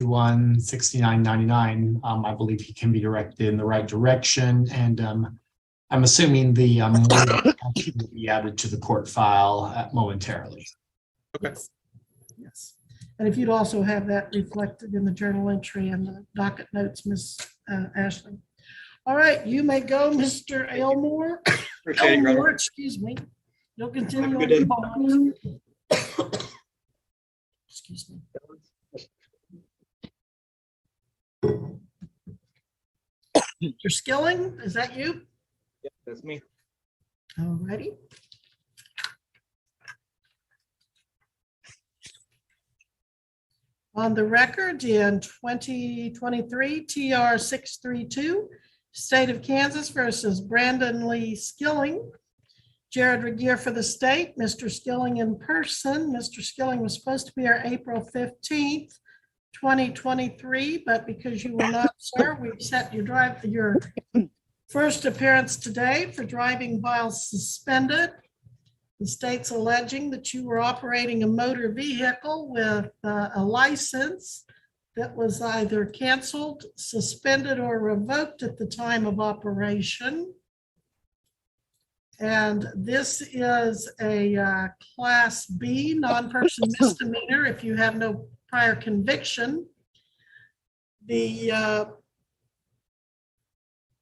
$69.99. I believe he can be directed in the right direction, and I'm assuming the will be added to the court file momentarily. Okay. Yes. And if you'd also have that reflected in the journal entry and the docket notes, Ms. Ashley. All right, you may go, Mr. Elmore. Appreciate it, Your Elmore, Honor. excuse me. You'll continue Have a on good your day. bond. Excuse me. Mr. Skilling, is that you? Yeah, that's me. All righty. On the record in 2023 TR 632, State of Kansas versus Brandon Lee Skilling. Jared Regier for the state, Mr. Skilling in person. Mr. Skilling was supposed to be here April 15th, 2023, but because you were not, sir, we've set your first appearance today for driving while suspended. The state's alleging that you were operating a motor vehicle with a license that was either canceled, suspended, or revoked at the time of operation. And this is a Class B non-person misdemeanor if you have no prior conviction. The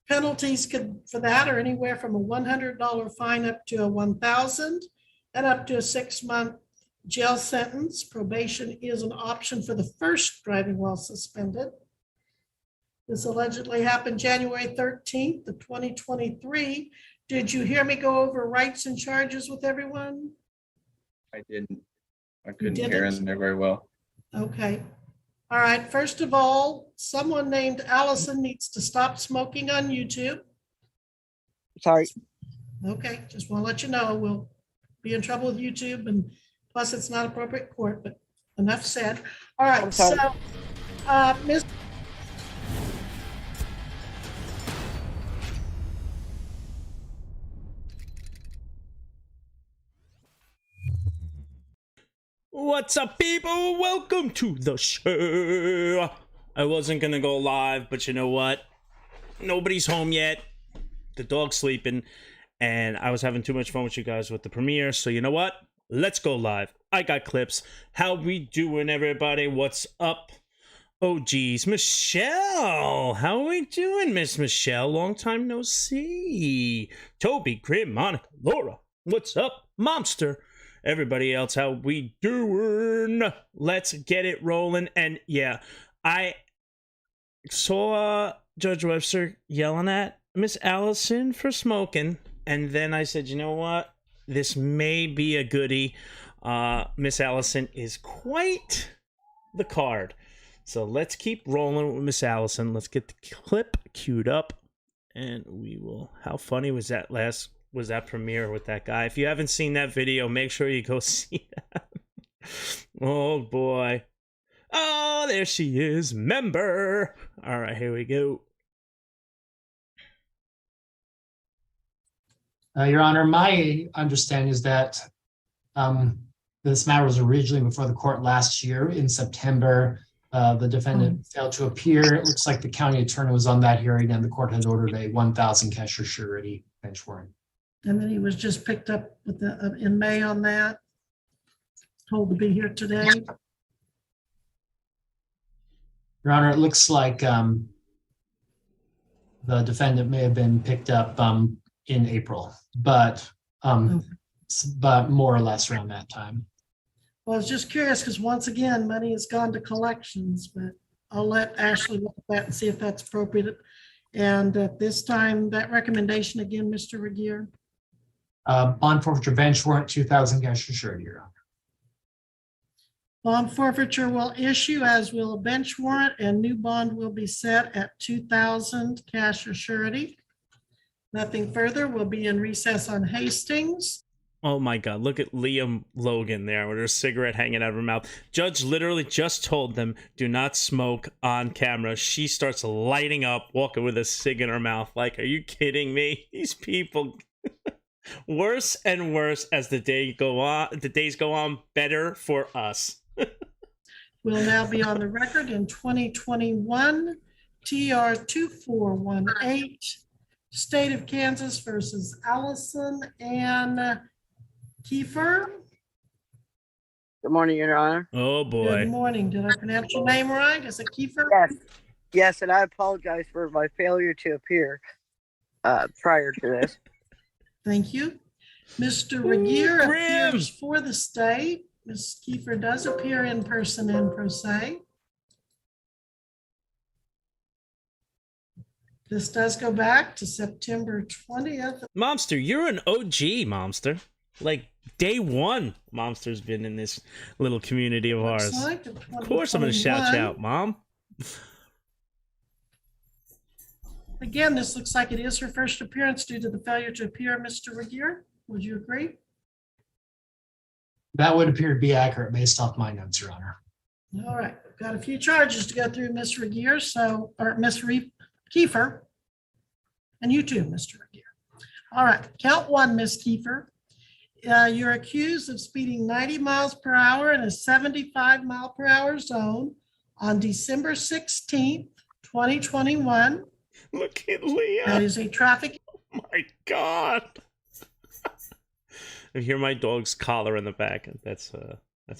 penalties for that are anywhere from a $100 fine up to a $1,000 and up to a 6-month jail sentence. Probation is an option for the first driving while suspended. This allegedly happened January 13th of 2023. Did you hear me go over rights and charges with everyone? I didn't. I couldn't hear didn't? in there very well. Okay. All right. First of all, someone named Allison needs to stop smoking on YouTube. Sorry. Okay, just want to let you know, we'll be in trouble with YouTube, and plus it's not appropriate court, but enough said. All right, I'm sorry. so, Ms. What's up, people? Welcome to the show. I wasn't gonna go live, but you know what? Nobody's home yet. The dog's sleeping, and I was having too much fun with you guys with the premiere. So you know what? Let's go live. I got clips. How we doing, everybody? What's up? Oh, geez, Michelle. How we doing, Miss Michelle? Long time no see. Toby, Grim, Monica, Laura. What's up, Momster? Everybody else, how we doing? Let's get it rolling. And yeah, I saw Judge Webster yelling at Miss Allison for smoking, and then I said, you know what? This may be a goodie. Miss Allison is quite the card. So let's keep rolling with Miss Allison. Let's get the clip queued up, and we will. How funny was that premiere with that guy? If you haven't seen that video, make sure you go see that. Oh boy. Oh, there she is, member. All right, here we go. Your Honor, my understanding is that this matter was originally before the court last year in September. The defendant failed to appear. It looks like the county attorney was on that hearing, and the court had ordered a 1,000 cash or surety bench warrant. And then he was just picked up with in May on that. Told to be here today. Your Honor, it looks like the defendant may have been picked up in April, but more or less around that time. Well, I was just curious because once again, money has gone to collections, but I'll let Ashley look at that and see if that's appropriate. And at this time, that recommendation again, Mr. Regier. Bond forfeiture bench warrant, 2,000 cash or surety, Your Honor. Bond forfeiture will issue, as will a bench warrant, and new bond will be set at 2,000 cash or surety. Nothing further. We'll be in recess on Hastings. Oh my God, look at Liam Logan there with her cigarette hanging out of her mouth. Judge literally just told them, do not smoke on camera. She starts lighting up, walking with a cig in her mouth. Like, are you kidding me? These people, worse and worse as the days go on, better for us. will now be on the record in 2021 TR 2418, State of Kansas versus Allison and Kiefer. Good morning, Your Honor. Oh Good boy. morning. Did I pronounce your name right? Is it Kiefer? Yes. Yes, and I apologize for my failure to appear prior to this. Thank you. Mr. Regier Grim. appears for the state. Ms. Kiefer does appear in person and pro se. This does go back to September 20th. Momster, you're an OG, Momster. Like day one, Momster's been in this little community of ours. Looks like Of course I'm going to shout you out, Mom. Again, this looks like it is her first appearance due to the failure to appear, Mr. Regier. Would you agree? That would appear to be accurate based off my notes, Your Honor. All right, we've got a few charges to go through, Ms. Regier, or Ms. Kiefer, and you too, Mr. Regier. All right, count one, Ms. Kiefer. You're accused of speeding 90 miles per hour in a 75 mile per hour zone on December 16th, 2021. Look at Leah. That is a traffic Oh my God. I hear my dog's collar in the back. That's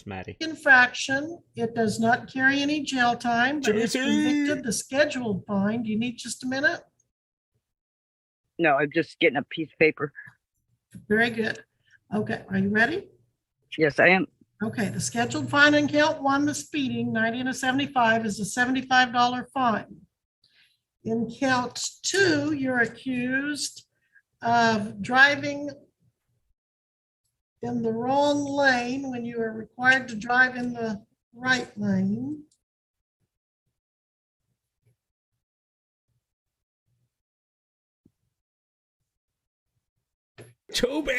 Maddie. infraction. It does not carry any jail time, but if Jersey. convicted, the scheduled fine. Do you need just a minute? No, I'm just getting a piece of paper. Very good. Okay, are you ready? Yes, I am. Okay, the scheduled fine in count one, the speeding, 90 and a 75 is a $75 fine. In count two, you're accused of driving in the wrong lane when you are required to drive in the right lane. Toby!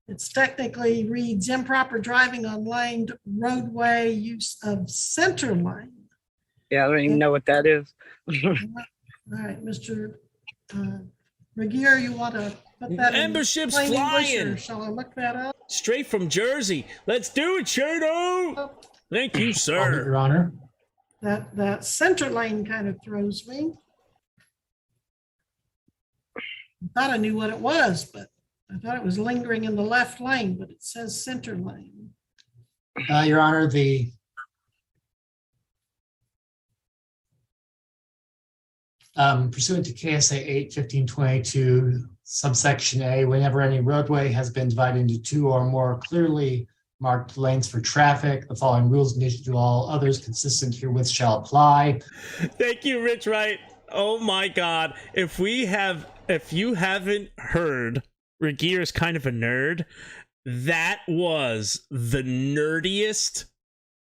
It's technically reads improper driving on laned roadway, use of center lane. Yeah, I don't even know what that is. All right, Mr. Regier, you want to put that in Ember ship's plain English, flying. or shall I look that up? Straight from Jersey. Let's do it, Shadow. Thank you, All right, sir. Your Honor. That center lane kind of throws me. I thought I knew what it was, but I thought it was lingering in the left lane, but it says center lane. Your Honor, the pursuant to KSA 8:1522 subsection A, whenever any roadway has been divided into two or more clearly marked lanes for traffic, the following rules and conditions to all others consistent herewith shall apply. Thank you, Rich Wright. Oh my God. If you haven't heard, Regier is kind of a nerd. That was the nerdiest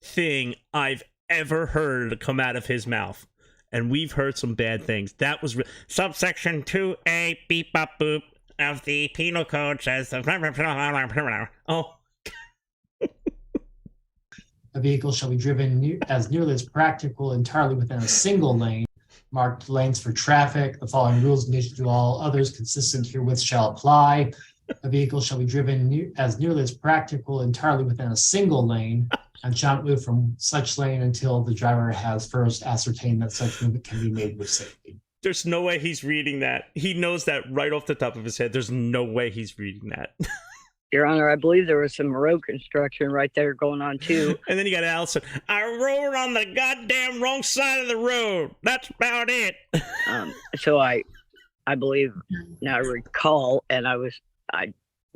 thing I've ever heard come out of his mouth. And we've heard some bad things. That was subsection 2A beep bop boop of the penal code says oh. A vehicle shall be driven as nearly as practical entirely within a single lane, marked lanes for traffic. The following rules and conditions to all others consistent herewith shall apply. A vehicle shall be driven as nearly as practical entirely within a single lane and shall not move from such lane until the driver has first ascertained that such movement can be made with safety. There's no way he's reading that. He knows that right off the top of his head. There's no way he's reading that. Your Honor, I believe there was some road construction right there going on too. And then you got Allison. I rode on the goddamn wrong side of the road. That's about it. So I believe now I recall, and I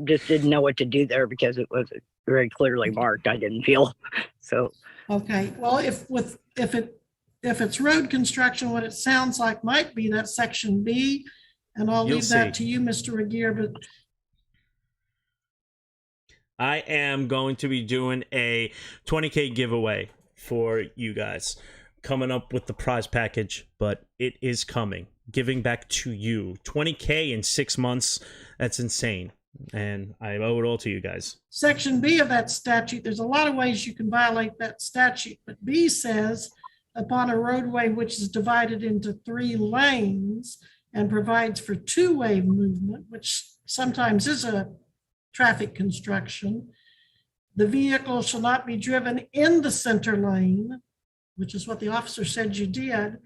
just didn't know what to do there because it was very clearly marked. I didn't feel so. Okay, well, if it's road construction, what it sounds like might be that section B, and I'll You'll leave that see. to you, Mr. Regier, but I am going to be doing a 20K giveaway for you guys. Coming up with the prize package, but it is coming. Giving back to you. 20K in 6 months. That's insane. And I owe it all to you guys. Section B of that statute, there's a lot of ways you can violate that statute, but B says upon a roadway which is divided into 3 lanes, and provides for two-way movement, which sometimes is a traffic construction. The vehicle shall not be driven in the center lane, which is what the officer said you did,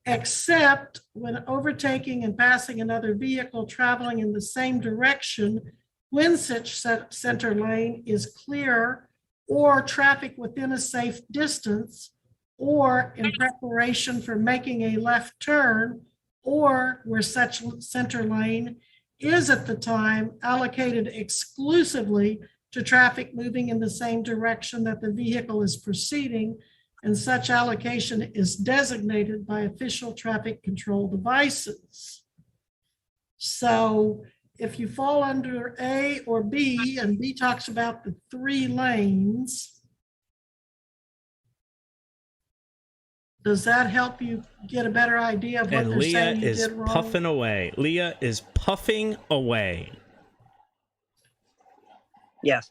except when overtaking and passing another vehicle traveling in the same direction when such center lane is clear or traffic within a safe distance, or in preparation for making a left turn, or where such center lane is at the time allocated exclusively to traffic moving in the same direction that the vehicle is proceeding, and such allocation is designated by official traffic control devices. So if you fall under A or B, and B talks about the 3 lanes, does that help you get a better idea of what And they're Leah saying you is did wrong? puffing away. Leah is puffing away. Yes,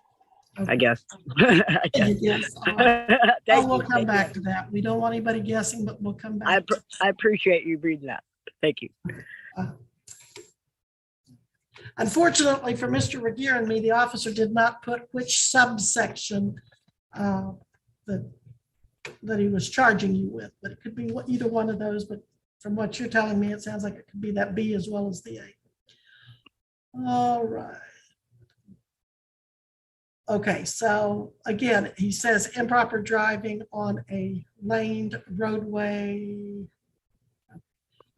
Okay. I guess. I guess. Yes, all right. Thank Oh, we'll you, come thank back you. to that. We don't want anybody guessing, but we'll come I, back. I appreciate you reading that. Thank you. Unfortunately for Mr. Regier and me, the officer did not put which subsection that he was charging you with, but it could be either one of those. But from what you're telling me, it sounds like it could be that B as well as the A. All right. Okay, so again, he says improper driving on a laned roadway.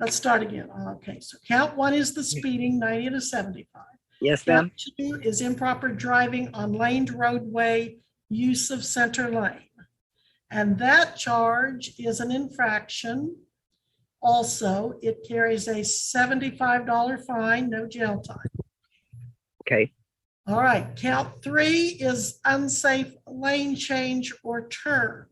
Let's start again. Okay, so count 1 is the speeding, 90 to 75. Yes, ma'am. Count 2 is improper driving on laned roadway, use of center lane. And that charge is an infraction. Also, it carries a $75 fine, no jail time. Okay. All right, count 3 is unsafe lane change or turn.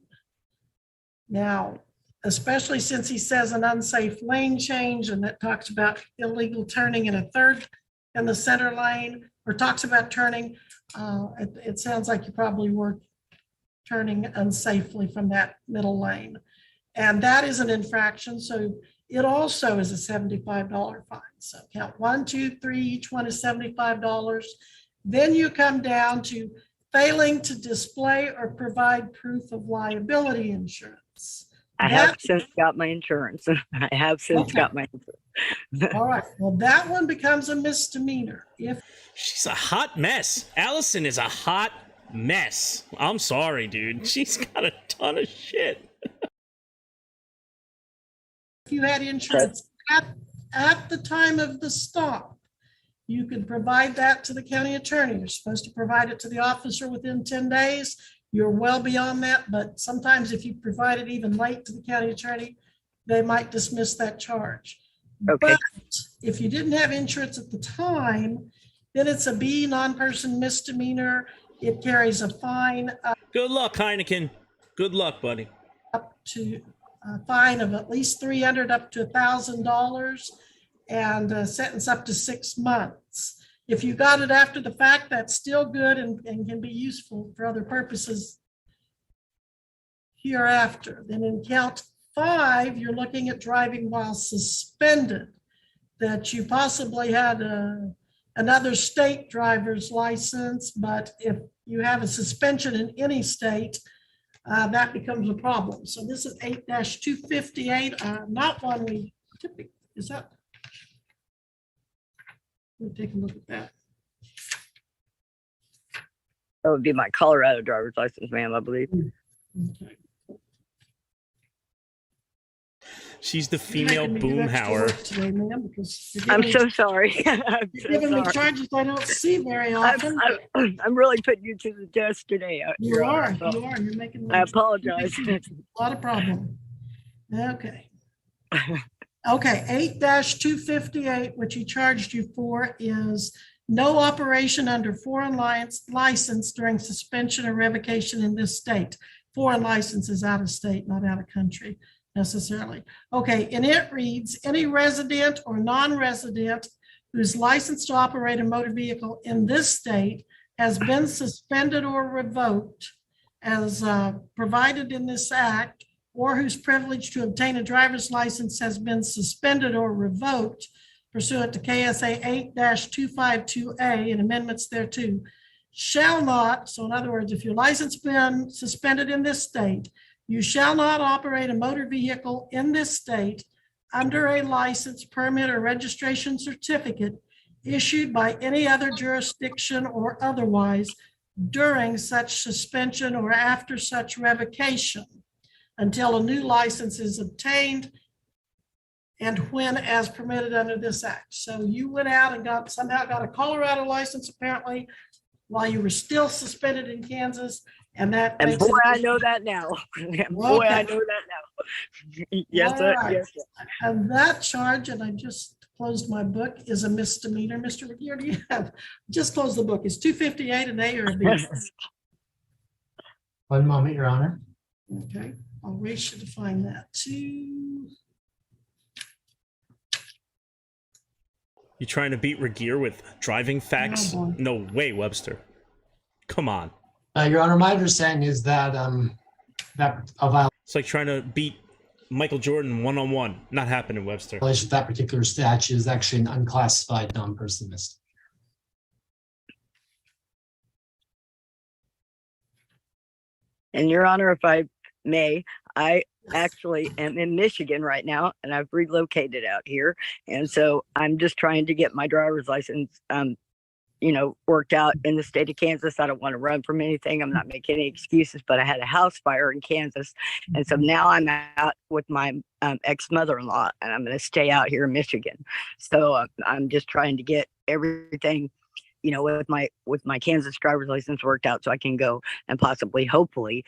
Now, especially since he says an unsafe lane change, and that talks about illegal turning in the center lane, or talks about turning, it sounds like you probably were turning unsafely from that middle lane. And that is an infraction, so it also is a $75 fine. So count 1, 2, 3, each one is $75. Then you come down to failing to display or provide proof of liability insurance. I have since got my insurance. I have since got my insurance. All right, well, that one becomes a misdemeanor. If She's a hot mess. Allison is a hot mess. I'm sorry, dude. She's got a ton of shit. you had insurance at the time of the stop, you could provide that to the county attorney. You're supposed to provide it to the officer within 10 days. You're well beyond that, but sometimes if you provide it even late to the county attorney, they might dismiss that charge. Okay. But if you didn't have insurance at the time, then it's a B, non-person misdemeanor. It carries a fine Good luck, Heineken. Good luck, buddy. up to a fine of at least $300 up to $1,000, and a sentence up to 6 months. If you got it after the fact, that's still good and can be useful for other purposes hereafter. Then in count 5, you're looking at driving while suspended, that you possibly had another state driver's license, but if you have a suspension in any state, that becomes a problem. So this is 8-258, not one we typically, is that? We'll take a look at that. That would be my Colorado driver's license, ma'am, I believe. Okay. She's the You're female making me do extra boomhauer. work today, ma'am, because you're I'm giving so me- sorry. I'm you're so giving me sorry. charges I don't see very often. I'm really putting you to the test today. You Your are, Honor. So you are, you're making. I apologize. A lot of problem. Okay. Okay, 8-258, which he charged you for, is no operation under foreign license during suspension or revocation in this state. Foreign license is out of state, not out of country necessarily. Okay, and it reads, any resident or non-resident who's licensed to operate a motor vehicle in this state has been suspended or revoked as provided in this act, or whose privilege to obtain a driver's license has been suspended or revoked pursuant to KSA 8-252A and amendments thereto shall not, so in other words, if your license been suspended in this state, you shall not operate a motor vehicle in this state under a license, permit, or registration certificate issued by any other jurisdiction or otherwise during such suspension or after such revocation until a new license is obtained and when as permitted under this act. So you went out and somehow got a Colorado license apparently while you were still suspended in Kansas, and that. And makes boy, it- I know that now. Boy, I know that now. Yes, sir. All right. Yes, sir. And that charge, and I just closed my book, is a misdemeanor. Mr. McGear, do you have, just close the book. Is 258 an A or a B? One moment, Your Honor. Okay, I'll race you to find that too. You trying to beat Regier with driving facts? Oh, boy. No way, Webster. Come on. Your Honor, my understanding is that that a It's like trying to beat Michael Jordan one-on-one. Not happening, Webster. violation of that particular statute is actually an unclassified non-person misdemeanor. And Your Honor, if I may, I actually am in Michigan right now, and I've relocated out here. And so I'm just trying to get my driver's license, worked out in the state of Kansas. I don't want to run from anything. I'm not making any excuses, but I had a house fire in Kansas. And so now I'm out with my ex-mother-in-law, and I'm going to stay out here in Michigan. So I'm just trying to get everything, with my Kansas driver's license worked out so I can go and hopefully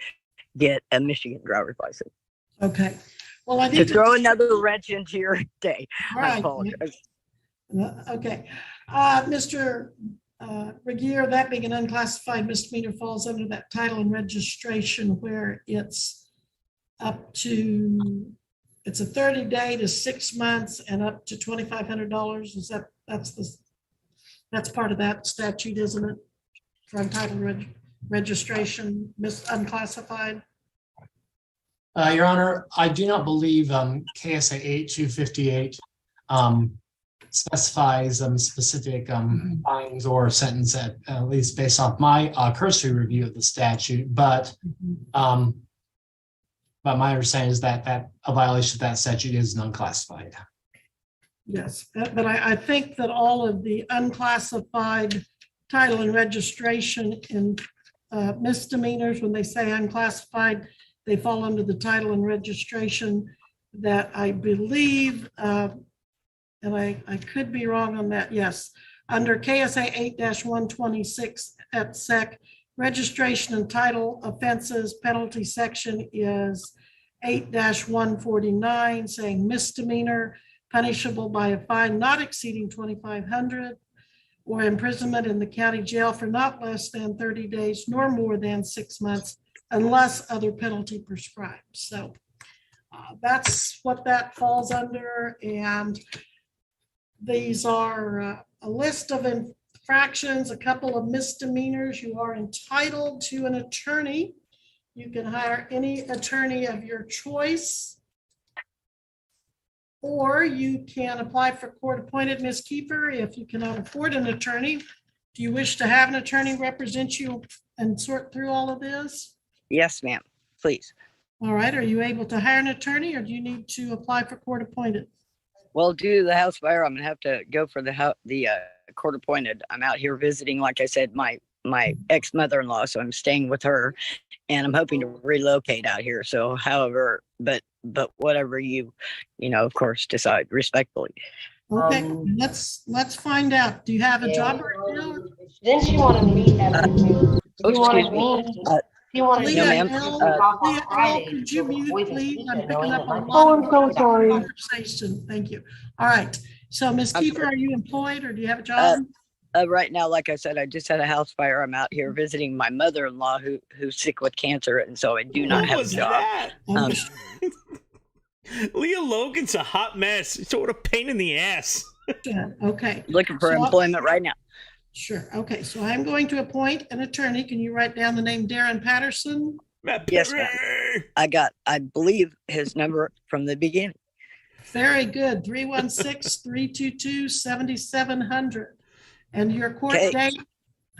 get a Michigan driver's license. Okay, well, I To need throw another wrench into your day. All I right. apologize. Okay, Mr. Regier, that being an unclassified misdemeanor falls under that title and registration where it's up to, it's a 30-day to 6 months and up to $2,500. Is that's part of that statute, isn't it? For untitled registration, unclassified. Your Honor, I do not believe KSA 8258 specifies specific fines or sentence at least based off my cursory review of the statute, but my understanding is that a violation of that statute is unclassified. Yes, but I think that all of the unclassified title and registration in misdemeanors, when they say unclassified, they fall under the title and registration that I believe, and I could be wrong on that, yes. Under KSA 8-126 at SEC, registration and title offenses penalty section is 8-149 saying misdemeanor, punishable by a fine not exceeding $2,500 or imprisonment in the county jail for not less than 30 days nor more than 6 months unless other penalty prescribed. So that's what that falls under. And these are a list of infractions, a couple of misdemeanors. You are entitled to an attorney. You can hire any attorney of your choice. Or you can apply for court appointed. Ms. Kiefer, if you cannot afford an attorney, do you wish to have an attorney represent you and sort through all of this? Yes, ma'am, please. All right, are you able to hire an attorney or do you need to apply for court appointed? Well, due to the house fire, I'm gonna have to go for the court appointed. I'm out here visiting, like I said, my ex-mother-in-law, so I'm staying with her, and I'm hoping to relocate out here. So, however, but whatever you of course, decide respectfully. Okay, let's find out. Do you have a job right now? Then she wanted me to. Excuse me. She wanted Leah, me ma'am. to. Leah, could you mute, please? I'm picking up a lot Oh, I'm of so sorry. conversation. Thank you. All right. So, Ms. I'm Kiefer, are you employed or do you have a job? Right now, like I said, I just had a house fire. I'm out here visiting my mother-in-law who's sick with cancer, and so I do not What have a was job. that? Um, Leah Logan's a hot mess. Sort of pain in the ass. Okay, Looking for So- employment right now. sure. Okay, so I'm going to appoint an attorney. Can you write down the name Darren Patterson? Matt Yes, Perry. I believe his number from the beginning. Very good. 316-322-7700. And your court Okay. date,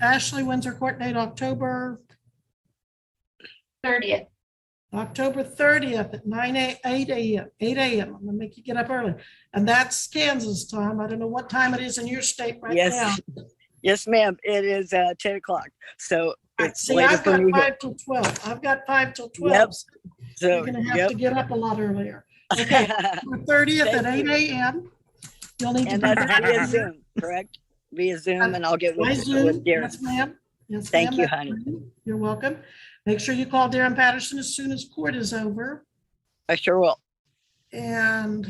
Ashley, when's her court date? October 30th. 30th at 8 a.m. I'm gonna make you get up early. And that's Kansas time. I don't know what time it is in your state right now. Yes, yes, ma'am. It is 10 o'clock. So it's See, later I've for got me. 5 till 12. I've got 5 till 12. Yep. So So, you're gonna have yep. to get up a lot earlier. Okay, the 30th at 8 a.m. You'll need to And be that's back. via Zoom, correct? Via Zoom, and I'll get By with Zoom, Darren. yes, ma'am. Yes, Thank ma'am, you, that's honey. fine. You're welcome. Make sure you call Darren Patterson as soon as court is over. I sure will. And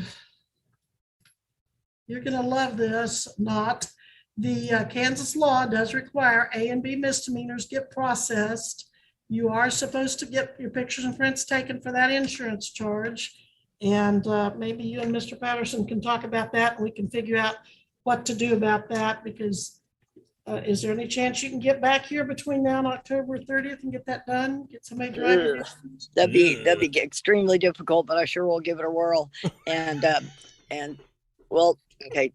you're gonna love this, not. The Kansas law does require A and B misdemeanors get processed. You are supposed to get your pictures and prints taken for that insurance charge. And maybe you and Mr. Patterson can talk about that and we can figure out what to do about that, because is there any chance you can get back here between now and October 30th and get that done? Get somebody driving? Ugh. That'd be extremely difficult, but I sure will give it a whirl. And well, okay.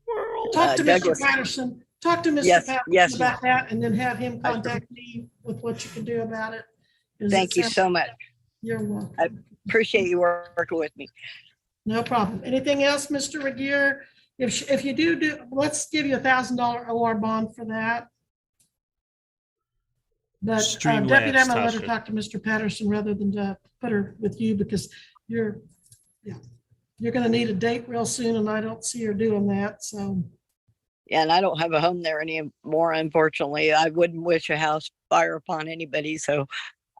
Talk to Mr. Douglas. Patterson. Talk to Mr. Yes, Patterson yes, about that, and then have him I sure- contact me with what you can do about it. 'Cause Thank it you sounds- so much. You're welcome. Appreciate you working with me. No problem. Anything else, Mr. Regier? If you do, let's give you $1,000 OR bond for that. But Streamlabs, Deputy, I'm gonna let her Tasha. talk to Mr. Patterson rather than put her with you, because you're gonna need a date real soon, and I don't see her doing that, so. Yeah, and I don't have a home there anymore, unfortunately. I wouldn't wish a house fire upon anybody, so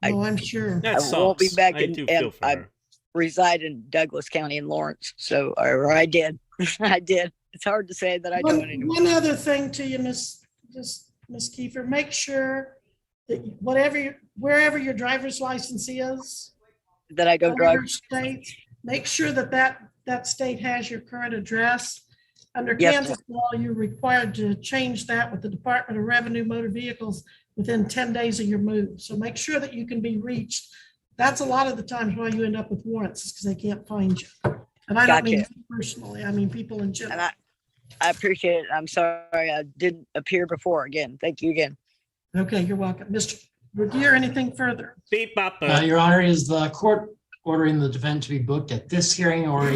Oh, I'm sure. That I won't be sucks. back I in- do and feel for I- her. reside in Douglas County in Lawrence. So, or I did. I did. It's hard to say that I don't anymore. One other thing to you, Miss Kiefer, make sure that wherever your driver's license is, That I go drive. whatever state, make sure that state has your current address. Under Yes, Kansas law, you're required to change that with the Department of Revenue Motor Vehicles within 10 days of your move. So make sure that you can be reached. That's a lot of the times why you end up with warrants, is because they can't find you. And I don't mean Gotcha. you personally, I mean people in general. And I appreciate it. I'm sorry I didn't appear before again. Thank you again. Okay, you're welcome. Mr. Regier, anything further? Beep bop. Your Honor, is the court ordering the defendant to be booked at this hearing, or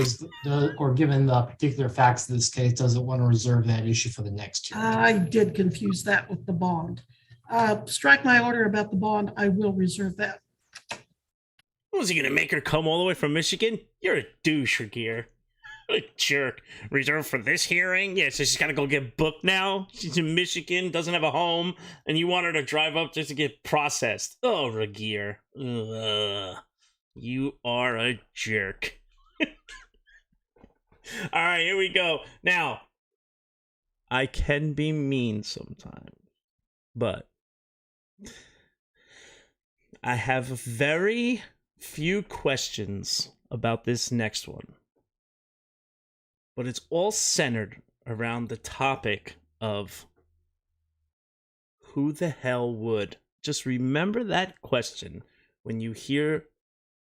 or given the particular facts of this case, does it want to reserve that issue for the next hearing? I did confuse that with the bond. Strike my order about the bond. I will reserve that. Was he gonna make her come all the way from Michigan? You're a douche, Regier. What a jerk. Reserved for this hearing? Yeah, so she's gotta go get booked now? She's in Michigan, doesn't have a home, and you want her to drive up just to get processed. Oh, Regier. Ugh. You are a jerk. Alright, here we go. Now, I can be mean sometimes, but I have very few questions about this next one. But it's all centered around the topic of who the hell would. Just remember that question when you hear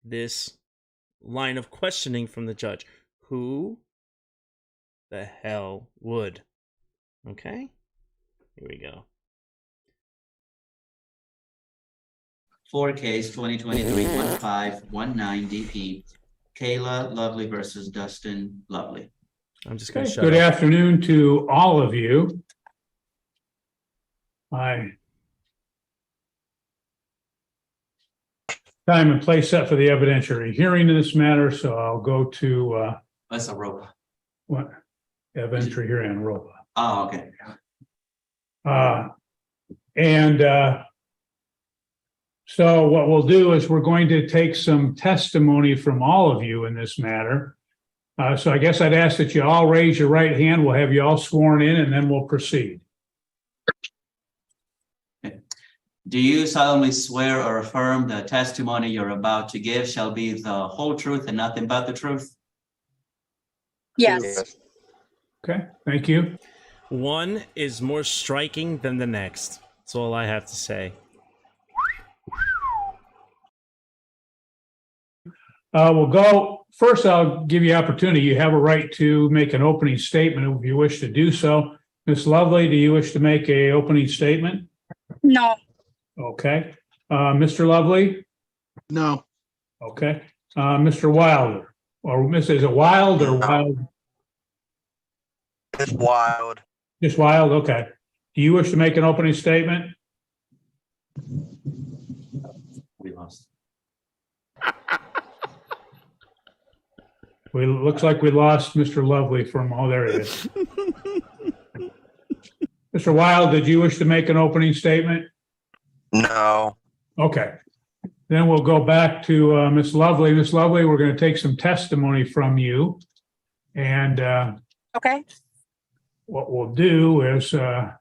this line of questioning from the judge. Who the hell would? Okay? Here we go. 4 case 2023-1519 DP, Kayla Lovely versus Dustin Lovely. I'm just going to shut Good up. afternoon to all of you. My time and place set for the evidentiary hearing in this matter, so I'll go to That's a rope. what evidentiary hearing on ROPA. Oh, okay. So what we'll do is we're going to take some testimony from all of you in this matter. So I guess I'd ask that you all raise your right hand. We'll have you all sworn in and then we'll proceed. Do you solemnly swear or affirm the testimony you're about to give shall be the whole truth and nothing but the truth? Yes. Okay, thank you. One is more striking than the next. That's all I have to say. We'll go first I'll give you opportunity. You have a right to make an opening statement if you wish to do so. Ms. Lovely, do you wish to make a opening statement? No. Okay. Mr. Lovely? No. Okay. Mr. Wilder, or Mrs. Wild or Wild? It's wild. Just Wild, okay. Do you wish to make an opening statement? We lost. Looks like we lost Mr. Lovely from, oh, there it is. Mr. Wild, did you wish to make an opening statement? No. Okay. Then we'll go back to Ms. Lovely. Ms. Lovely, we're going to take some testimony from you. And Okay. what we'll do is, okay,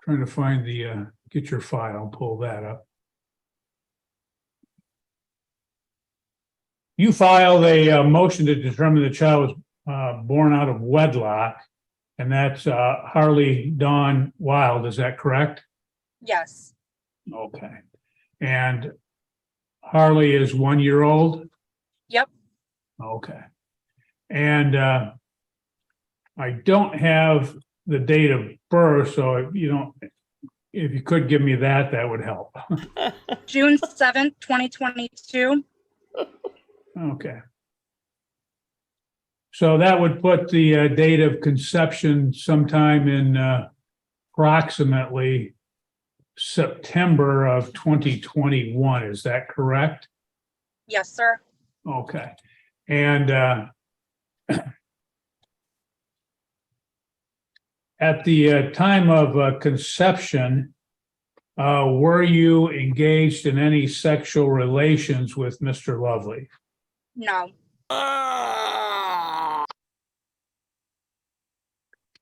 trying to find the, get your file, pull that up. You filed a motion to determine the child was born out of wedlock, and that's Harley Dawn Wild, is that correct? Yes. Okay. And Harley is 1 year old? Yep. Okay. And I don't have the date of birth, so if you could give me that, that would help. June 7th, 2022. Okay. So that would put the date of conception sometime in approximately September of 2021. Is that correct? Yes, sir. Okay. And at the time of conception, were you engaged in any sexual relations with Mr. Lovely? No.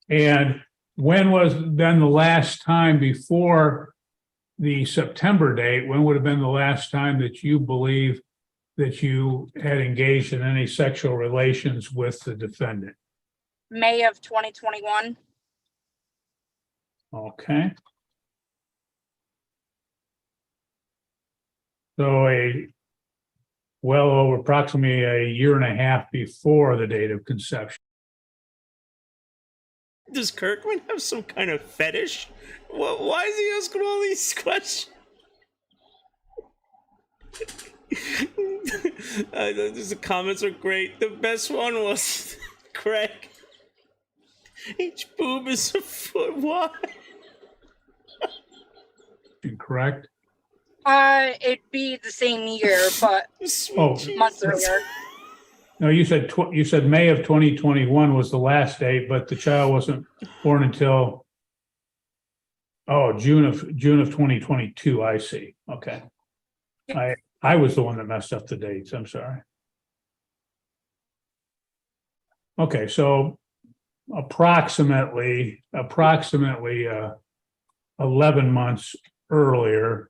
And when was then the last time before the September date? When would have been the last time that you believe that you had engaged in any sexual relations with the defendant? May of 2021. Okay. So over approximately a year and a half before the date of conception. Does Kirkman have some kind of fetish? Why is he asking all these questions? The comments are great. The best one was Craig. Each boob is a foot wide. Incorrect? It'd be the same year, but months earlier. No, you said May of 2021 was the last date, but the child wasn't born until June of 2022. I see. Okay. I was the one that messed up the dates. I'm sorry. Okay, so approximately 11 months earlier.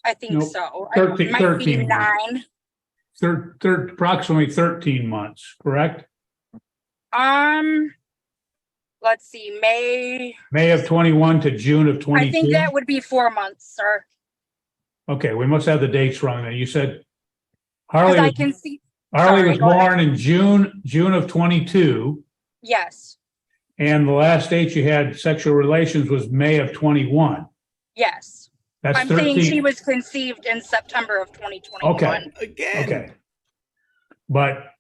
I think Nope. so. 13 It might be 13 9. Approximately 13 months, correct? Let's see, May of 21 to June of 22? I think that would be 4 months, sir. Okay, we must have the dates wrong then. You said Because I Harley can see. was Sorry, go ahead. born in June of 22, Yes. and the last date you had sexual relations was May of 21. Yes. That's I'm 13. saying she was conceived in September of 2021. Okay. Again. Okay. But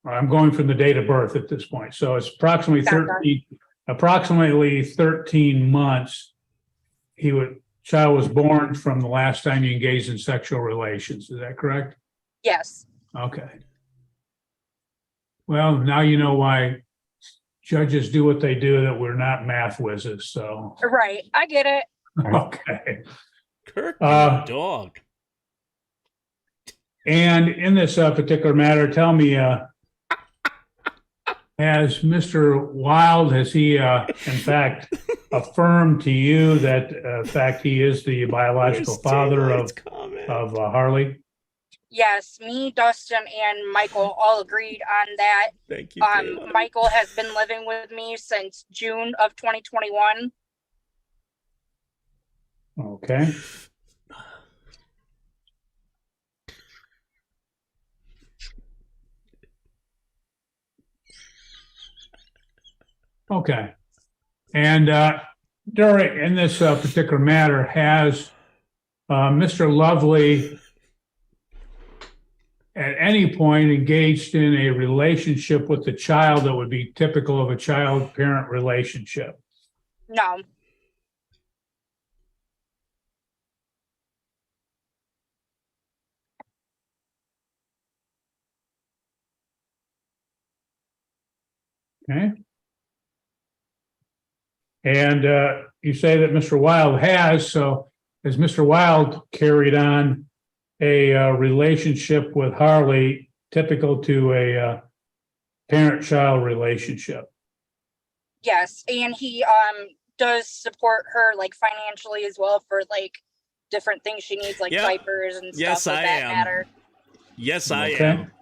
I'm going from the date of birth at this point. So it's approximately Gotcha. 13 months. Child was born from the last time you engaged in sexual relations. Is that correct? Yes. Okay. Well, now you know why judges do what they do, that we're not math whizzes. So, Right. I get it. okay. Kirkman, dog. And in this particular matter, tell me, has Mr. Wild, has he in fact affirmed to you that in fact he is the biological father of Harley? Yes, me, Dustin, and Michael all agreed on that. Thank you. Michael has been living with me since June of 2021. Okay. Okay. And in this particular matter, has Mr. Lovely at any point engaged in a relationship with the child that would be typical of a child-parent relationship? No. Okay. And you say that Mr. Wild has, so has Mr. Wild carried on a relationship with Harley typical to a parent-child relationship? Yes, and he does support her like financially as well for like different things she needs, like Yep. diapers and Yes, stuff like I that am. matter. Yes, I Okay. am.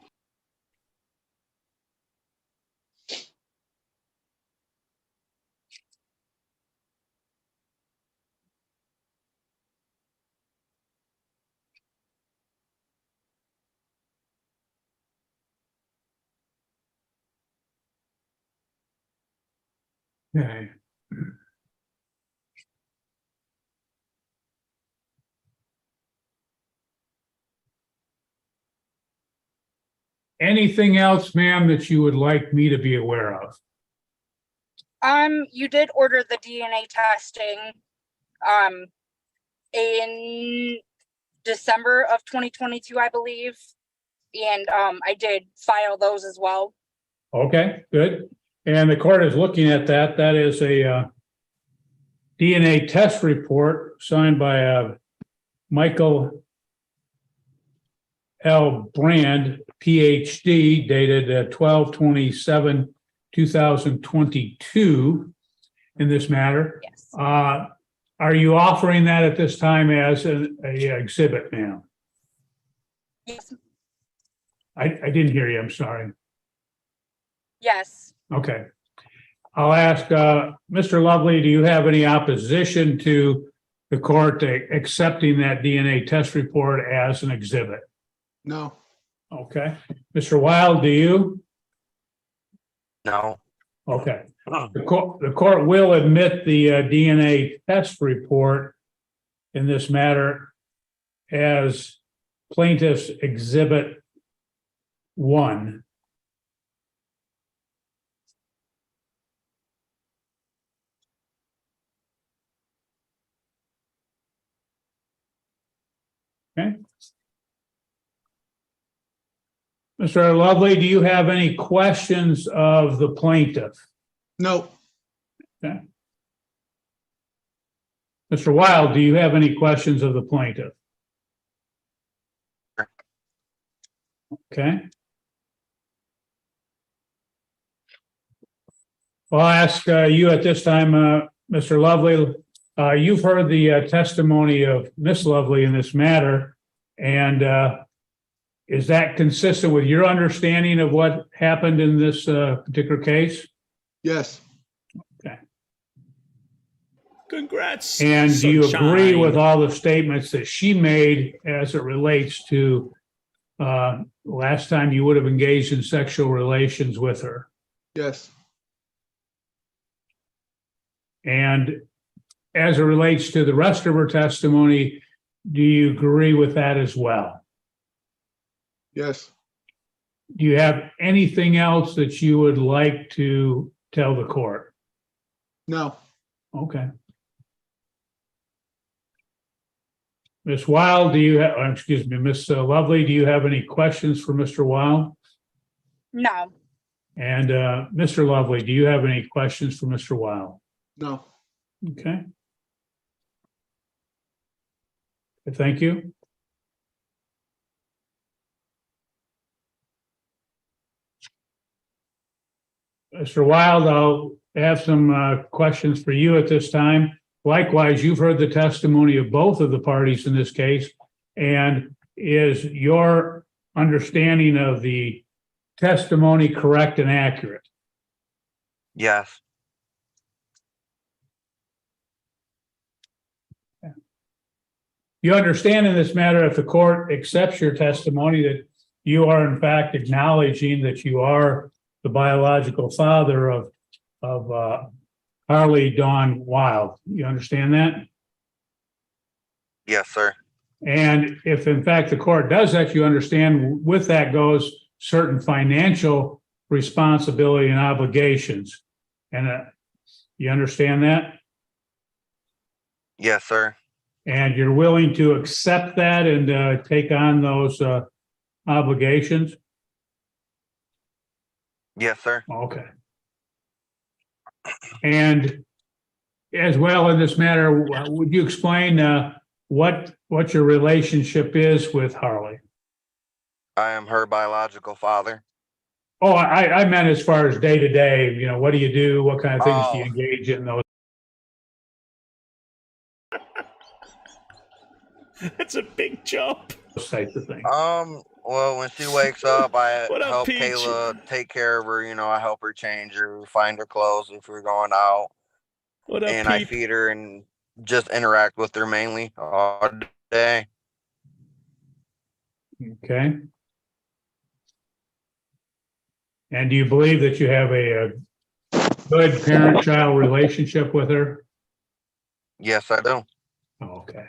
Okay. Anything else, ma'am, that you would like me to be aware of? You did order the DNA testing in December of 2022, I believe. And I did file those as well. Okay, good. And the court is looking at that. That is a DNA test report signed by Michael L. Brand, PhD, dated 12/27/2022 in this matter. Yes. Are you offering that at this time as an exhibit, ma'am? Yes. I didn't hear you. I'm sorry. Yes. Okay. I'll ask Mr. Lovely, do you have any opposition to the court accepting that DNA test report as an exhibit? No. Okay. Mr. Wild, do you? No. Okay. The court will admit the DNA test report in this matter as plaintiff's exhibit 1. Okay. Mr. Lovely, do you have any questions of the plaintiff? No. Okay. Mr. Wild, do you have any questions of the plaintiff? Okay. Well, I'll ask you at this time, Mr. Lovely, you've heard the testimony of Miss Lovely in this matter, and is that consistent with your understanding of what happened in this particular case? Yes. Okay. Congrats. And do you agree sunshine. with all the statements that she made as it relates to last time you would have engaged in sexual relations with her? Yes. And as it relates to the rest of her testimony, do you agree with that as well? Yes. Do you have anything else that you would like to tell the court? No. Okay. Ms. Wild, do you have, excuse me, Ms. Lovely, do you have any questions for Mr. Wild? No. And Mr. Lovely, do you have any questions for Mr. Wild? No. Okay. Thank you. Mr. Wild, I'll have some questions for you at this time. Likewise, you've heard the testimony of both of the parties in this case. And is your understanding of the testimony correct and accurate? Yes. You understand in this matter, if the court accepts your testimony, that you are in fact acknowledging that you are the biological father of Harley Dawn Wild. You understand that? Yes, sir. And if in fact the court does that, you understand with that goes certain financial responsibility and obligations. And you understand that? Yes, sir. And you're willing to accept that and take on those obligations? Yes, sir. Okay. And as well in this matter, would you explain what your relationship is with Harley? I am her biological father. Oh, I meant as far as day to day, you know, what do you do? What kind of things do you Oh. engage in those? That's a big jump. Types of things. Well, when she wakes up, I What up, help Peach? Kayla take care of her. You know, I help her change her, find her clothes if we're going out, What up, and I Peep? feed her and just interact with her mainly all day. Okay. And do you believe that you have a good parent-child relationship with her? Yes, I do. Okay.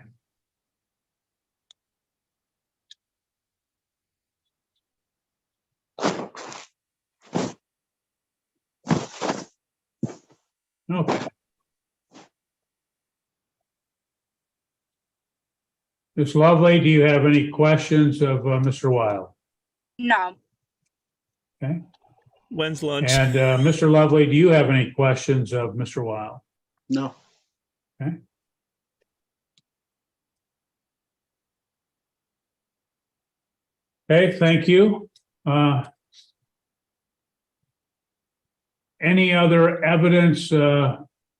Okay. Ms. Lovely, do you have any questions of Mr. Wild? No. Okay. When's lunch? And Mr. Lovely, do you have any questions of Mr. Wild? No. Okay, thank you. Any other evidence,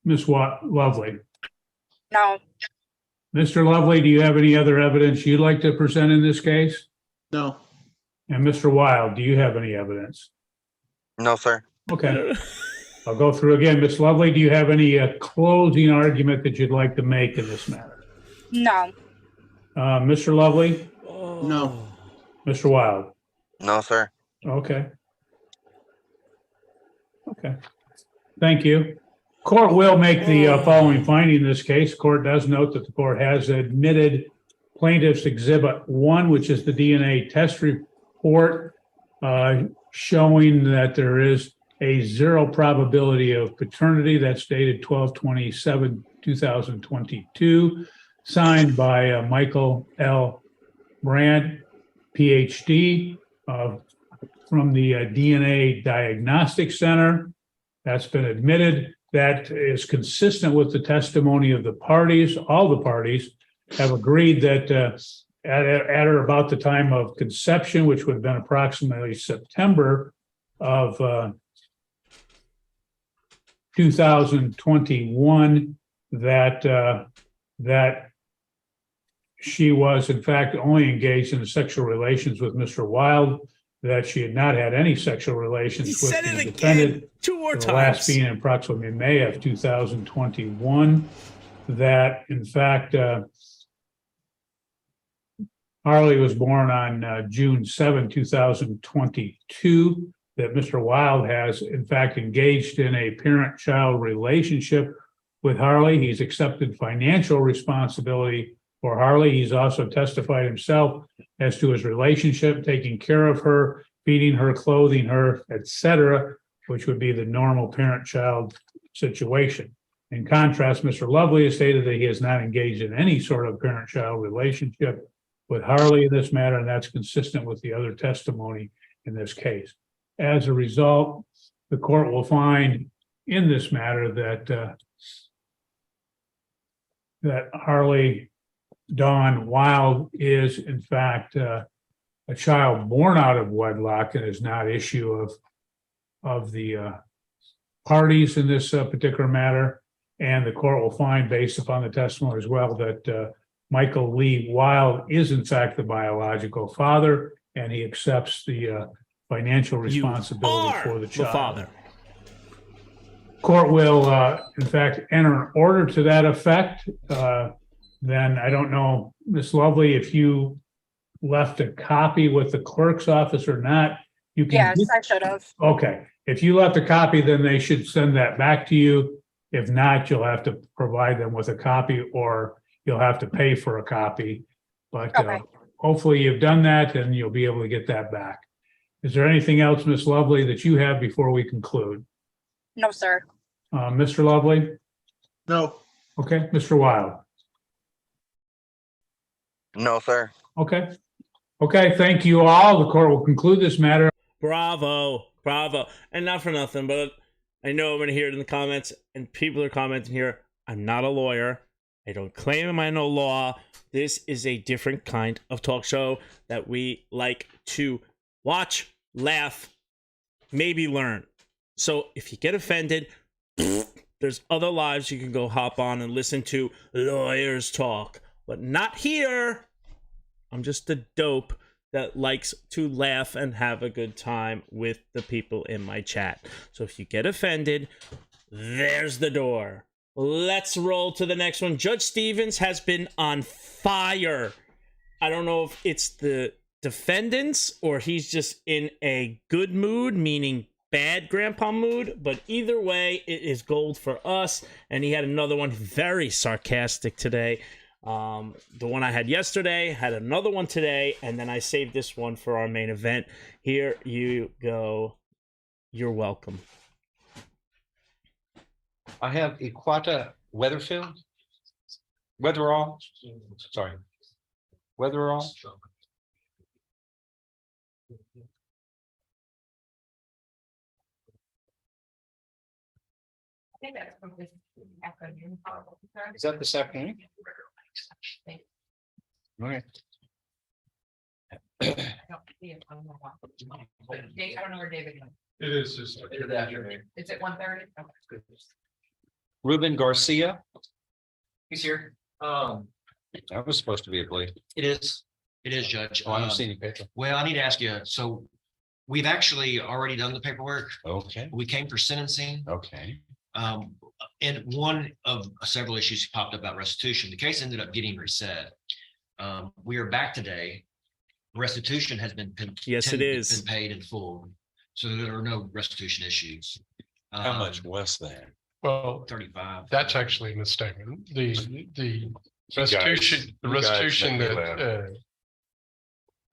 Ms. Lovely? No. Mr. Lovely, do you have any other evidence you'd like to present in this case? No. And Mr. Wild, do you have any evidence? No, sir. Okay, I'll go through again. Ms. Lovely, do you have any closing argument that you'd like to make in this matter? No. Mr. Lovely? No. Mr. Wild? No, sir. Okay. Okay. Thank you. Court will make the following finding in this case. Court does note that the court has admitted plaintiff's exhibit 1, which is the DNA test report showing that there is a 0 probability of paternity. That's dated 12/27/2022, signed by Michael L. Brandt, PhD, from the DNA Diagnostic Center. That's been admitted. That is consistent with the testimony of the parties. All the parties have agreed that at or about the time of conception, which would have been approximately September of 2021, that she was in fact only engaged in sexual relations with Mr. Wild, that she had not had any sexual relations with the defendant, 2 more the last times. being in approximately May of 2021, that in fact Harley was born on June 7, 2022, that Mr. Wild has in fact engaged in a parent-child relationship with Harley. He's accepted financial responsibility for Harley. He's also testified himself as to his relationship, taking care of her, feeding her, clothing her, etc., which would be the normal parent-child situation. In contrast, Mr. Lovely has stated that he has not engaged in any sort of parent-child relationship with Harley in this matter, and that's consistent with the other testimony in this case. As a result, the court will find in this matter that Harley Dawn Wild is in fact a child born out of wedlock and is not issue of the parties in this particular matter. And the court will find, based upon the testimony as well, that Michael Lee Wild is in fact the biological father, and he accepts the financial responsibility for the child. Father. Court will, in fact, enter an order to that effect. then I don't know, Miss Lovely, if you left a copy with the clerk's office or not. You can. Yes, I should have. Okay, if you left a copy, then they should send that back to you. If not, you'll have to provide them with a copy or you'll have to pay for a copy. But Okay. hopefully you've done that and you'll be able to get that back. Is there anything else, Miss Lovely, that you have before we conclude? No, sir. Mr. Lovely? No. Okay, Mr. Wild? No, sir. Okay. Okay, thank you all. The court will conclude this matter. Bravo. And not for nothing, but I know I'm going to hear it in the comments, and people are commenting here. I'm not a lawyer. I don't claim I know law. This is a different kind of talk show that we like to watch, laugh, maybe learn. So if you get offended, there's other lives you can go hop on and listen to lawyers talk, but not here. I'm just a dope that likes to laugh and have a good time with the people in my chat. So if you get offended, there's the door. Let's roll to the next one. Judge Stevens has been on fire. I don't know if it's the defendants or he's just in a good mood, meaning bad grandpa mood, but either way, it is gold for us. And he had another one very sarcastic today. The one I had yesterday, had another one today, and then I saved this one for our main event. Here you go. You're welcome. I have Equata Weatherfield. Weatherall. Sorry. Weatherall. I think that's from this afternoon. Is that this afternoon? All right. I don't see it on the wall. I don't know where David went. It is. Is it 1:30? Okay. Ruben Garcia. He's here. That was supposed to be a plea. It is, Judge. Oh, I don't see any paper. Well, I need to ask you, so we've actually already done the paperwork. Okay. We came for sentencing. Okay. And one of several issues popped up about restitution. The case ended up getting reset. We are back today. Restitution has been Yes, it is. been paid in full. So there are no restitution issues. How much was that? Well, 35. that's actually a misstatement. The restitution,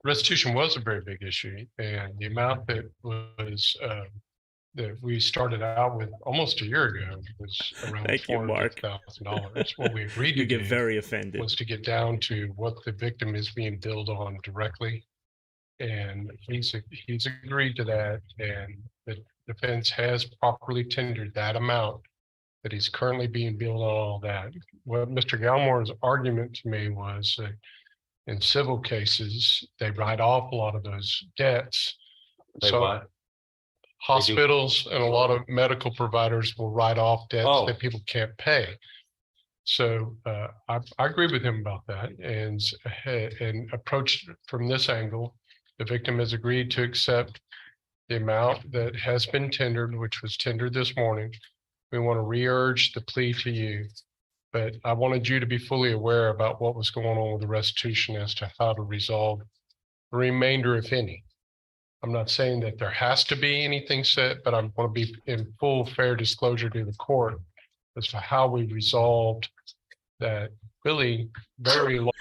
restitution was a very big issue, and the amount that was that we started out with almost a year ago was around $400,000. What we agreed to get very offended was to get down to what the victim is being billed on directly, and he's agreed to that, and the defense has properly tendered that amount that he's currently being billed on all that. What Mr. Galmore's argument to me was that in civil cases, they write off a lot of those debts. Hospitals and a lot of medical providers will write off debts that people can't pay. So I agree with him about that, and approached from this angle. The victim has agreed to accept the amount that has been tendered, which was tendered this morning. We want to re-urge the plea to you, but I wanted you to be fully aware about what was going on with the restitution as to how to resolve the remainder, if any. I'm not saying that there has to be anything set, but I want to be in full fair disclosure to the court as to how we resolved that really very long.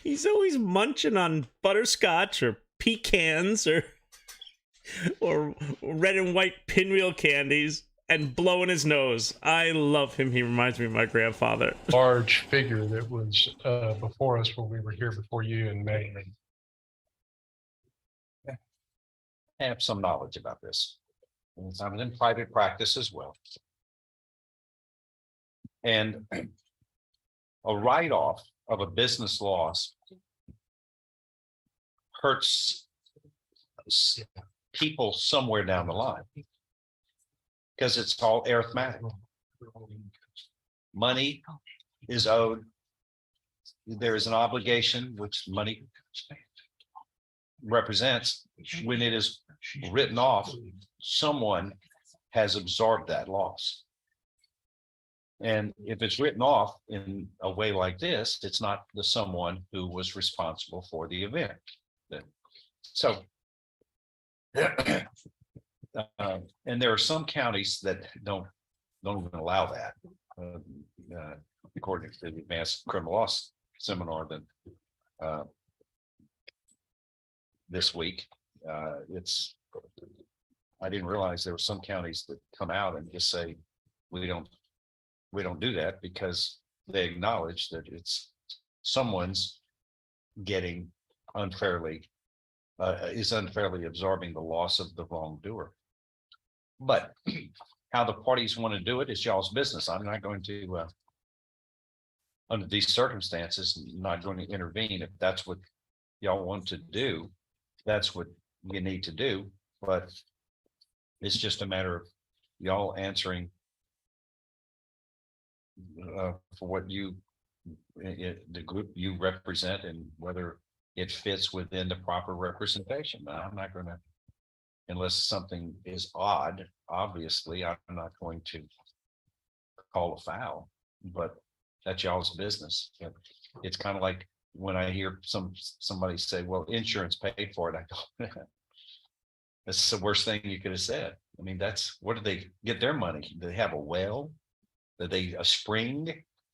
He's always munching on butterscotch or pecans or red and white pinwheel candies and blowing his nose. I love him. He reminds me of my grandfather. Large figure that was before us when we were here before you in May. I have some knowledge about this. I'm in private practice as well. And a write-off of a business loss hurts people somewhere down the line because it's all arithmetic. Money is owed. There is an obligation which money represents. When it is written off, someone has absorbed that loss. And if it's written off in a way like this, it's not the someone who was responsible for the event. So, and there are some counties that don't even allow that. According to the advanced criminal law seminar that this week, I didn't realize there were some counties that come out and just say, we don't do that, because they acknowledge that it's someone's getting unfairly is unfairly absorbing the loss of the wrongdoer. But how the parties want to do it is y'all's business. I'm not going to under these circumstances, not going to intervene. If that's what y'all want to do, that's what you need to do. But it's just a matter of y'all answering for what the group you represent, and whether it fits within the proper representation. I'm not going to, unless something is odd, obviously, I'm not going to call a foul, but that's y'all's business. It's kind of like when I hear somebody say, well, insurance paid for it. I go, that's the worst thing you could have said. I mean, where do they get their money? Do they have a well? A spring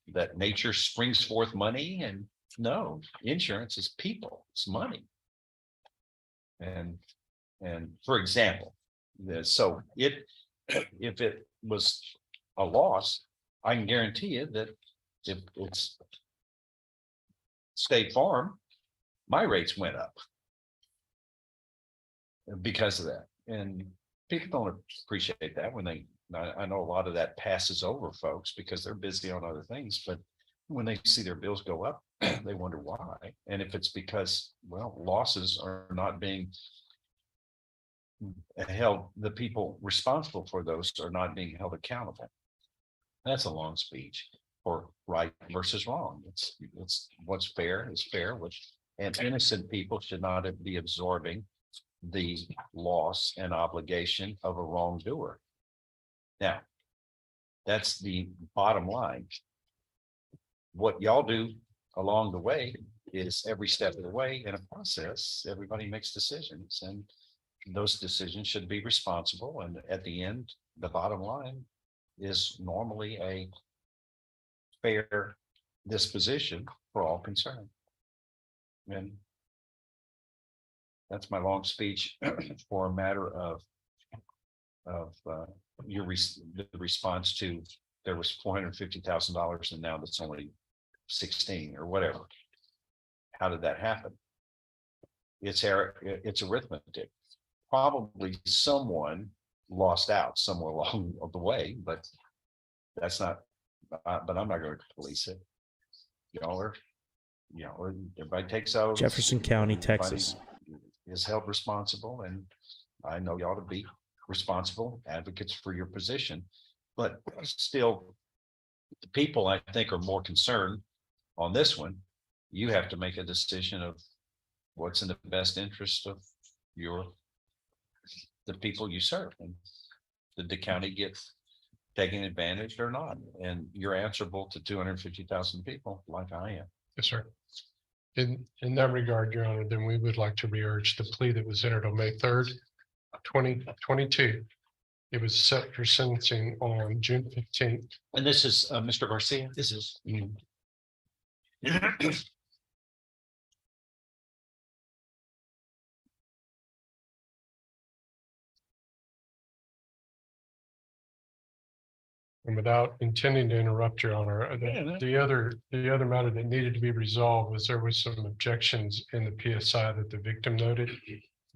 that nature springs forth money? And no, insurance is people, it's money. And for example, so if it was a loss, I can guarantee you that if it's State Farm, my rates went up because of that. And people don't appreciate that when I know a lot of that passes over folks because they're busy on other things, but when they see their bills go up, they wonder why. And if it's because, well, losses are not being held, the people responsible for those are not being held accountable. That's a long speech for right versus wrong. It's what's fair is fair, and innocent people should not be absorbing the loss and obligation of a wrongdoer. Now, that's the bottom line. What y'all do along the way is every step of the way in a process, everybody makes decisions, and those decisions should be responsible. And at the end, the bottom line is normally a fair disposition for all concerned. And that's my long speech for a matter of the response to, there was $450,000 and now that's only 16 or whatever. How did that happen? It's arithmetic. Probably someone lost out somewhere along the way, but that's not. But I'm not going to police it. Everybody takes out. Jefferson County, Texas, is held responsible, and I know you ought to be responsible advocates for your position, but still, the people I think are more concerned on this one. You have to make a decision of what's in the best interest of the people you serve, and did the county get taken advantage or not? And you're answerable to 250,000 people like I am. Yes, sir. In that regard, Your Honor, then we would like to re-urge the plea that was entered on May 3rd, 2022. It was set for sentencing on June 15th. And this is Mr. Garcia. This is. And without intending to interrupt, Your Honor, the other matter that needed to be resolved was there was some objections in the PSI that the victim noted.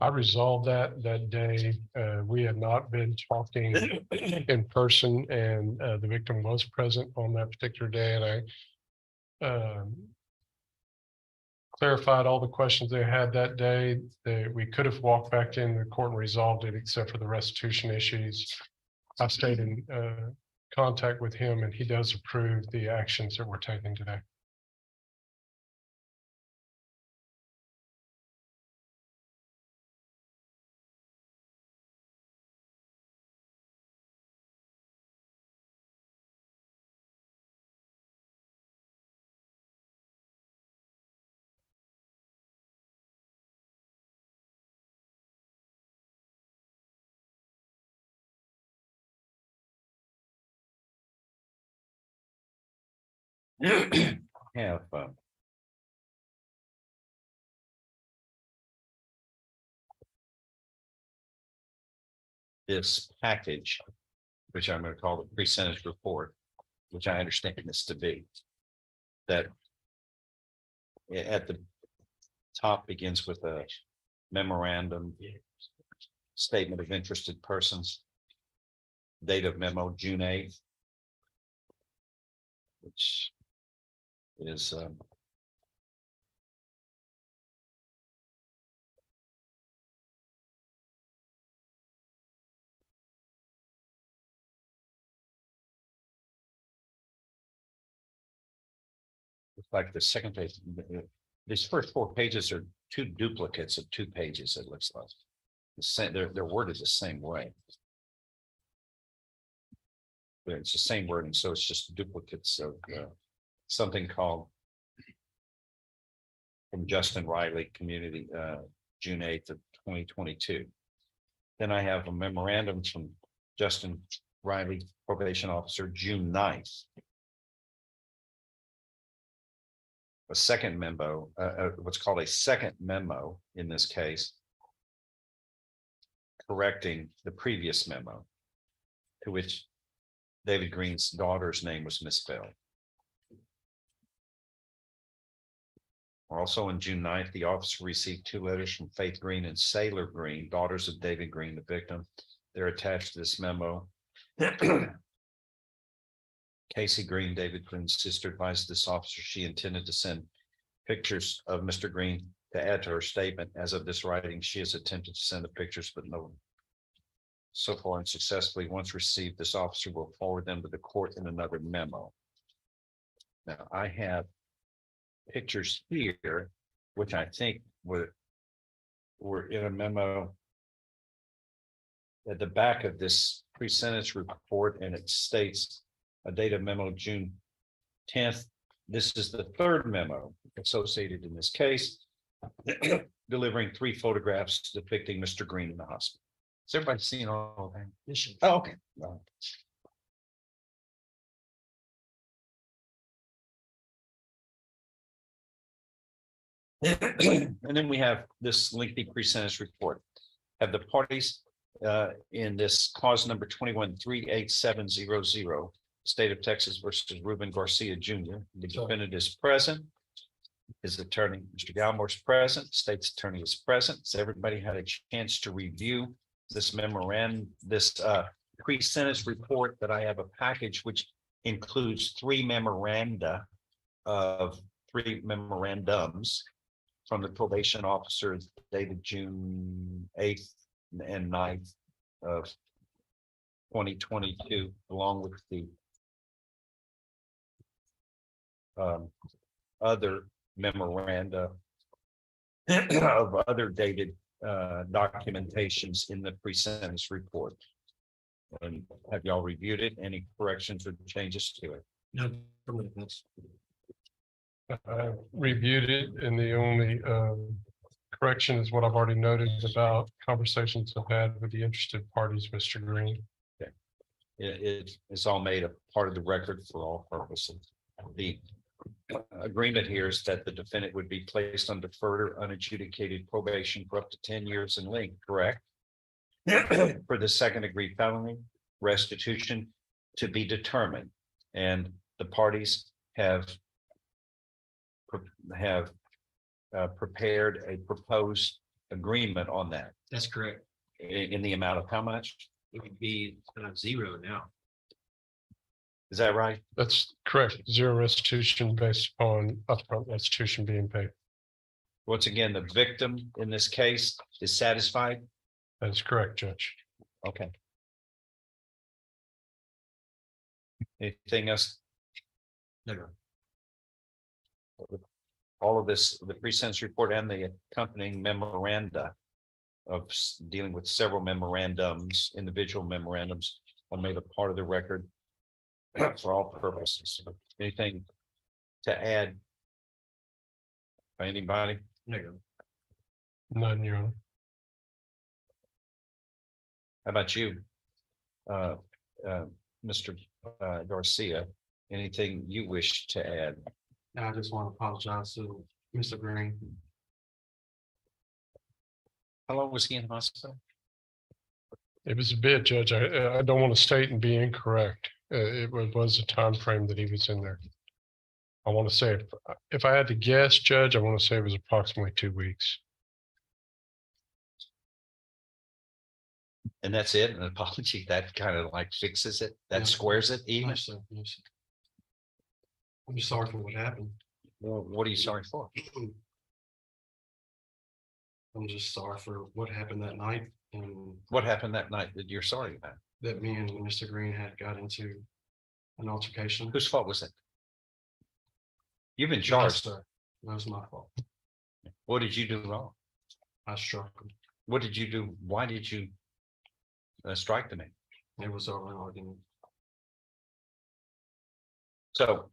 I resolved that day. We had not been talking in person, and the victim was present on that particular day, and I clarified all the questions they had that day. We could have walked back in the court and resolved it, except for the restitution issues. I stayed in contact with him, and he does approve the actions that we're taking today. have this package, which I'm going to call the pre-sentence report, which I understand this to be, that at the top begins with a memorandum, statement of interested persons, date of memo, June 8th, which is like the second page. These first 4 pages are 2 duplicates of 2 pages, it looks like. The same, they're worded the same way. But it's the same wording, so it's just duplicates of something called from Justin Riley Community, June 8th of 2022. Then I have a memorandum from Justin Riley, probation officer, June 9th. A second memo, what's called a second memo in this case, correcting the previous memo, to which David Green's daughter's name was misspelled. Also on June 9th, the officer received 2 letters from Faith Green and Sailor Green, daughters of David Green, the victim. They're attached to this memo. Casey Green, David Green's sister, advised this officer she intended to send pictures of Mr. Green to add to her statement. As of this writing, she has attempted to send the pictures, but no, so far unsuccessfully. Once received, this officer will forward them to the court in another memo. Now, I have pictures here, which I think were in a memo at the back of this pre-sentence report, and it states a date of memo June 10th. This is the 3rd memo associated in this case, delivering 3 photographs depicting Mr. Green in the hospital. Has everybody seen all of that? Oh, okay. And then we have this lengthy pre-sentence report. Have the parties in this cause number 21-38700, State of Texas versus Ruben Garcia Jr. The defendant is present. His attorney, Mr. Galmore's present. State's attorney is present. So everybody had a chance to review this memorandum, this pre-sentence report that I have a package which includes 3 memoranda of 3 memorandums from the probation officers dated June 8th and 9th of 2022, along with the other memoranda of other dated documentations in the pre-sentence report. And have y'all reviewed it? Any corrections or changes to it? No. I reviewed it, and the only correction is what I've already noted about conversations I've had with the interested parties, Mr. Green. Okay. It's all made a part of the record for all purposes. The agreement here is that the defendant would be placed under further unadjudicated probation for up to 10 years in length, correct? For the second degree felony, restitution to be determined, and the parties have prepared a proposed agreement on that. That's correct. In the amount of how much? It would be 0 now. Is that right? That's correct. 0 restitution based upon upfront restitution being paid. Once again, the victim in this case is satisfied? That's correct, Judge. Okay. Anything else? No. All of this, the pre-sentence report and the accompanying memoranda of dealing with several memorandums, individual memorandums, are made a part of the record for all purposes. Anything to add by anybody? No. None, Your Honor. How about you, Mr. Garcia? anything you wish to add? I just want to apologize to Mr. Green. How long was he in hospital? It was a bit, Judge. I don't want to state and be incorrect. It was a time frame that he was in there. I want to say, if I had to guess, Judge, I want to say it was approximately 2 weeks. And that's it? An apology that kind of like fixes it? That squares it even? Yes, sir. Yes, sir. I'm just sorry for what happened. Well, what are you sorry for? I'm just sorry for what happened that night and What happened that night that you're sorry about? that me and Mr. Green had got into an altercation. Whose fault was it? You've been Yes, charged. sir. That was my fault. What did you do wrong? I struck him. What did you do? Why did you strike the man? It was over an argument. So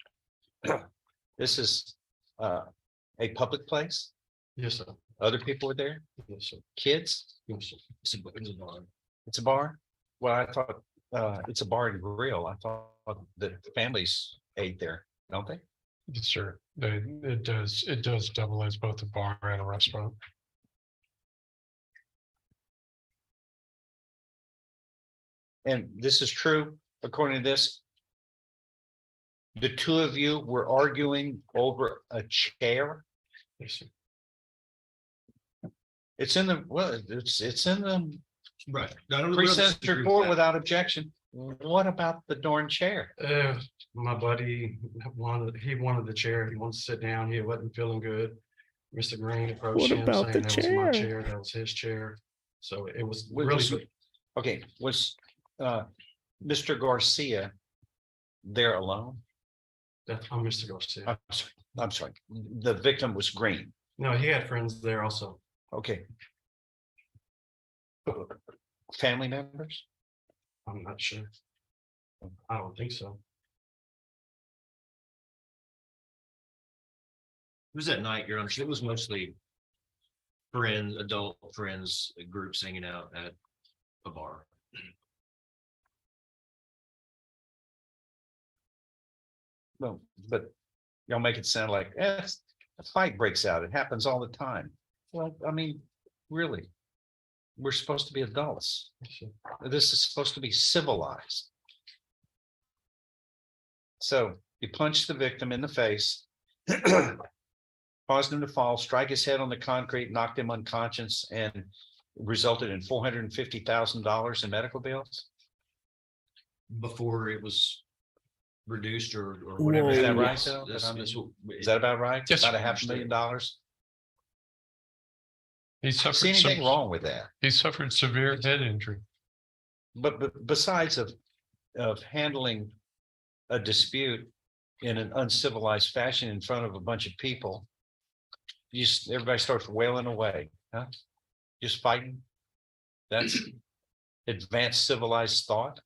this is a public place? Yes, sir. Other people were there? Yes, sir. Kids? Yes, sir. It's a bar. It's a bar? Well, I thought it's a bar and grill. I thought that families ate there, don't they? Yes, sir. It does double as both a bar and a restaurant. And this is true, according to this. The two of you were arguing over a chair. Yes, sir. It's in the, well, it's in the Right. pre-sentence report without objection. What about the darn chair? My buddy wanted the chair. He wants to sit down. He wasn't feeling good. Mr. Green approached What him about saying the that was my chair? chair, that was his chair. So it was Was- really, Okay, was Mr. Garcia there alone? I'm Mr. Garcia. I'm sorry. The victim was Green. No, he had friends there also. Okay. Family members? I'm not sure. I don't think so. It was that night, Your Honor. It was mostly friends, adult friends, groups hanging out at a bar. No, but y'all make it sound like, a fight breaks out. It happens all the time. Well, I mean, really, we're supposed to be adults. This is supposed to be civilized. So you punch the victim in the face, caused him to fall, strike his head on the concrete, knocked him unconscious, and resulted in $450,000 in medical bills. Before it was reduced or Whoa. whatever. Is that happened, right, yes, Phil? that's what- Is that about right? Yes, About sir. a $500,000? He See suffered anything wrong with that? He suffered severe head injury. But besides of handling a dispute in an uncivilized fashion in front of a bunch of people, everybody starts wailing away, huh? Just fighting. That's advanced civilized thought.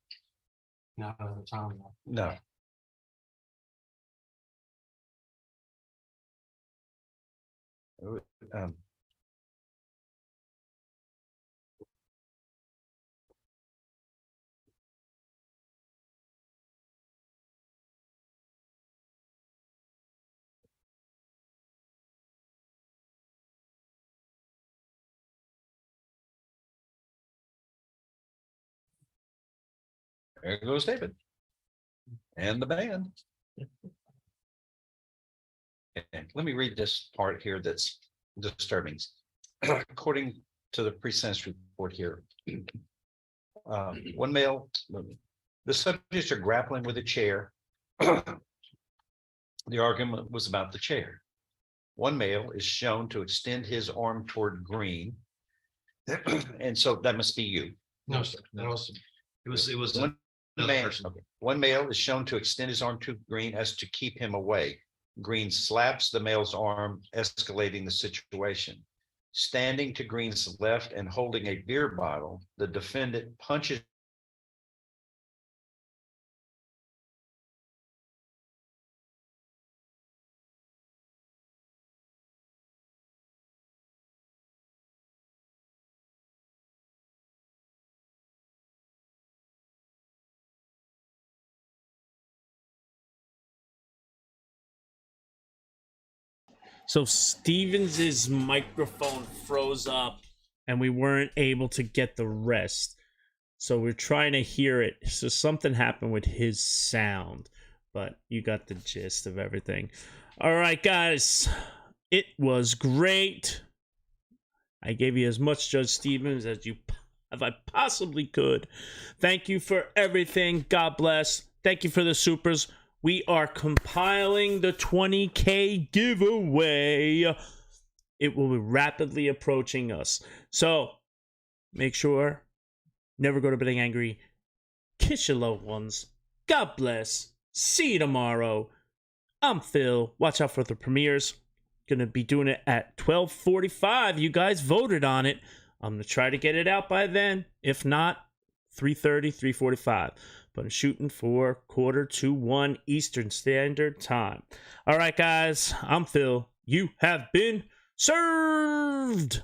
Not at the time. No. Um, There goes David. And the band. And let me read this part here that's disturbing. According to the pre-sentence report here, one male, the subjects are grappling with a chair. The argument was about the chair. One male is shown to extend his arm toward Green. And so that must be you. No, sir. That was, It was One another man, person. okay. One male is shown to extend his arm to Green as to keep him away. Green slaps the male's arm, escalating the situation. Standing to Green's left and holding a beer bottle, the defendant punches So Stevens's microphone froze up and we weren't able to get the rest. So we're trying to hear it. So something happened with his sound, but you got the gist of everything. All right, guys. It was great. I gave you as much Judge Stevens as I possibly could. Thank you for everything. God bless. Thank you for the supers. We are compiling the 20K giveaway. It will be rapidly approaching us. So make sure, never go to bed angry. Kiss your loved ones. God bless. See you tomorrow. I'm Phil. Watch out for the premieres. Gonna be doing it at 12:45. You guys voted on it. I'm gonna try to get it out by then. If not, 3:30, 3:45. But I'm shooting for 12:45 Eastern Standard Time. All right, guys. I'm Phil. You have been served.